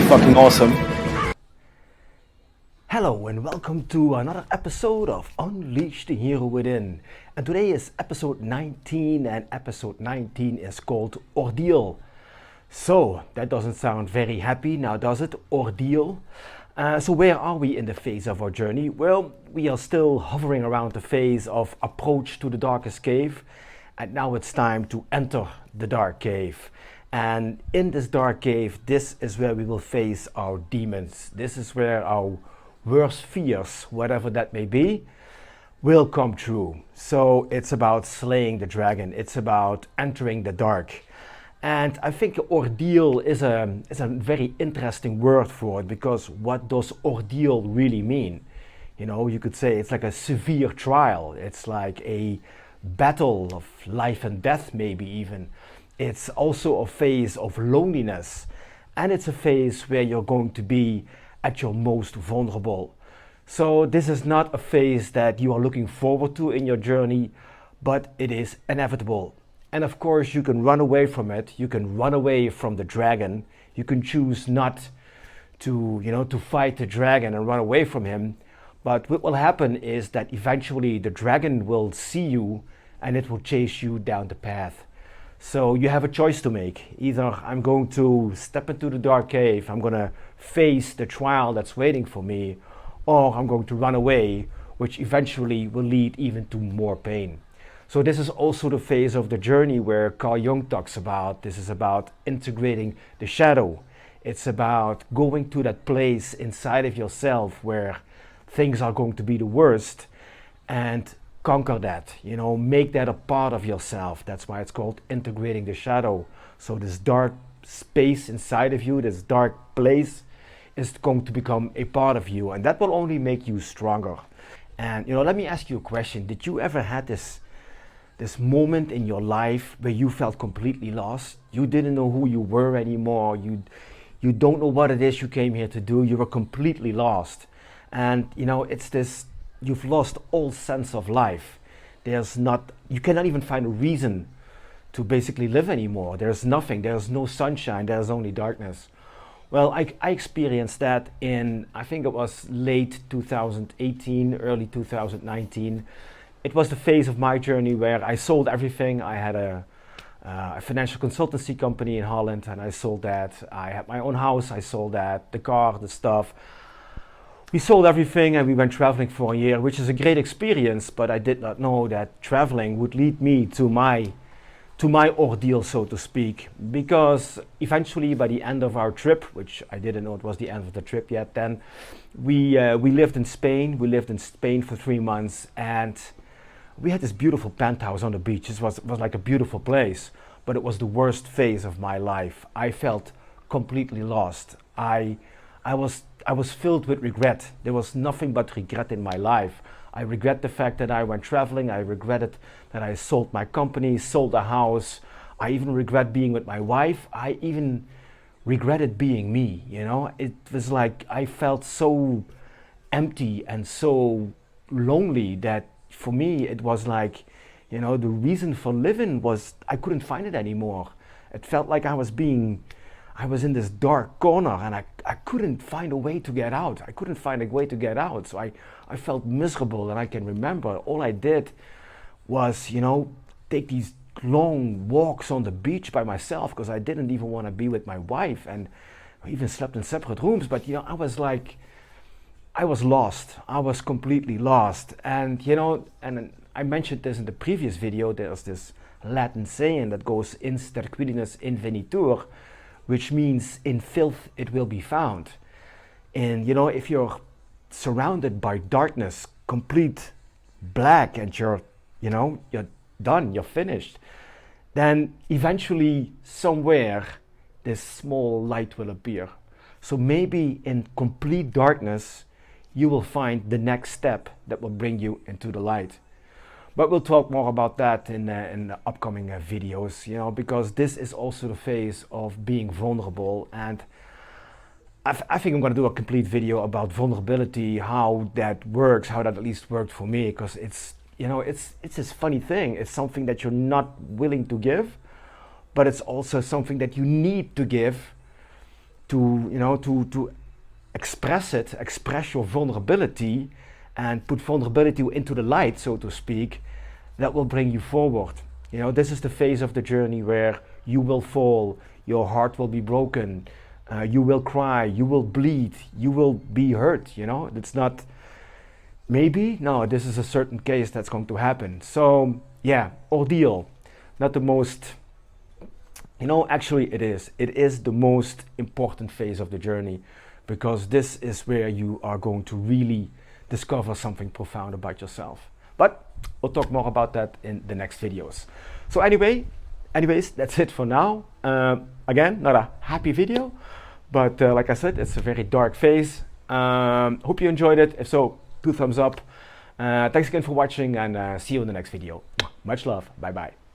fucking awesome. Hello and welcome to another episode of Unleash the Hero Within. And today is episode 19, and episode 19 is called Ordeal. So that doesn't sound very happy now, does it? Ordeal. So where are we in the phase of our journey? Well, we are still hovering around the phase of approach to the darkest cave, and now it's time to enter the dark cave. And in this dark cave, this is where we will face our demons. This is where our worst fears, whatever that may be, will come true. So it's about slaying the dragon. It's about entering the dark. And I think ordeal is a very interesting word for it, because what does ordeal really mean? You know, you could say it's like a severe trial. It's like a battle of life and death, maybe even. It's also a phase of loneliness, and it's a phase where you're going to be at your most vulnerable. So this is not a phase that you are looking forward to in your journey, but it is inevitable. And of course you can run away from it. You can run away from the dragon. You can choose not to, to fight the dragon and run away from him. But what will happen is that eventually the dragon will see you and it will chase you down the path. So you have a choice to make. Either I'm going to step into the dark cave, I'm going to face the trial that's waiting for me, or I'm going to run away, which eventually will lead even to more pain. So this is also the phase of the journey where Carl Jung talks about. This is about integrating the shadow. It's about going to that place inside of yourself where things are going to be the worst, and conquer that, make that a part of yourself. That's why it's called integrating the shadow. So this dark space inside of you, this dark place, is going to become a part of you, and that will only make you stronger. And let me ask you a question. Did you ever had this moment in your life where you felt completely lost? You didn't know who you were anymore. You don't know what it is you came here to do. You were completely lost. And it's this, you've lost all sense of life. You cannot even find a reason to basically live anymore. There's nothing, there's no sunshine, there's only darkness. Well, I experienced that in, I think it was late 2018, early 2019. It was the phase of my journey where I sold everything. I had a financial consultancy company in Holland, and I sold that. I had my own house, I sold that, the car, the stuff. We sold everything and we went traveling for a year, which is a great experience, but I did not know that traveling would lead me to my ordeal, so to speak. Because eventually by the end of our trip, which I didn't know it was the end of the trip yet then, we lived in Spain. We lived in Spain for 3 months, and we had this beautiful penthouse on the beach. It was like a beautiful place, but it was the worst phase of my life. I felt completely lost. I was filled with regret. There was nothing but regret in my life. I regret the fact that I went traveling. I regretted that I sold my company, sold a house. I even regret being with my wife. I even regretted being me, It was like I felt so empty and so lonely that for me it was like, the reason for living was I couldn't find it anymore. It felt like I was in this dark corner, and I couldn't find a way to get out. I couldn't find a way to get out. So I felt miserable, and I can remember all I did was, take these long walks on the beach by myself, because I didn't even want to be with my wife, and I even slept in separate rooms. But, I was like, I was lost. I was completely lost. And, and I mentioned this in the previous video, there's this Latin saying that goes, in Sterquiliniis Invenitur, which means in filth it will be found. And if you're surrounded by darkness, complete black, and you're done, you're finished, then eventually somewhere this small light will appear. So maybe in complete darkness you will find the next step that will bring you into the light. But we'll talk more about that in the upcoming videos, because this is also the phase of being vulnerable. And I think I'm going to do a complete video about vulnerability, how that works, how that at least worked for me, because it's this funny thing. It's something that you're not willing to give, but it's also something that you need to give to express it, express your vulnerability, and put vulnerability into the light, so to speak, that will bring you forward. This is the phase of the journey where you will fall, your heart will be broken, you will cry, you will bleed, you will be hurt. It's not maybe, no, this is a certain case that's going to happen. So yeah, ordeal, not the most, actually it is the most important phase of the journey, because this is where you are going to really discover something profound about yourself. But we'll talk more about that in the next videos. So anyways, that's it for now. Again, not a happy video, but like I said, it's a very dark phase. Hope you enjoyed it. If so, 2 thumbs up. Thanks again for watching, and see you in the next video. Much love. Bye bye.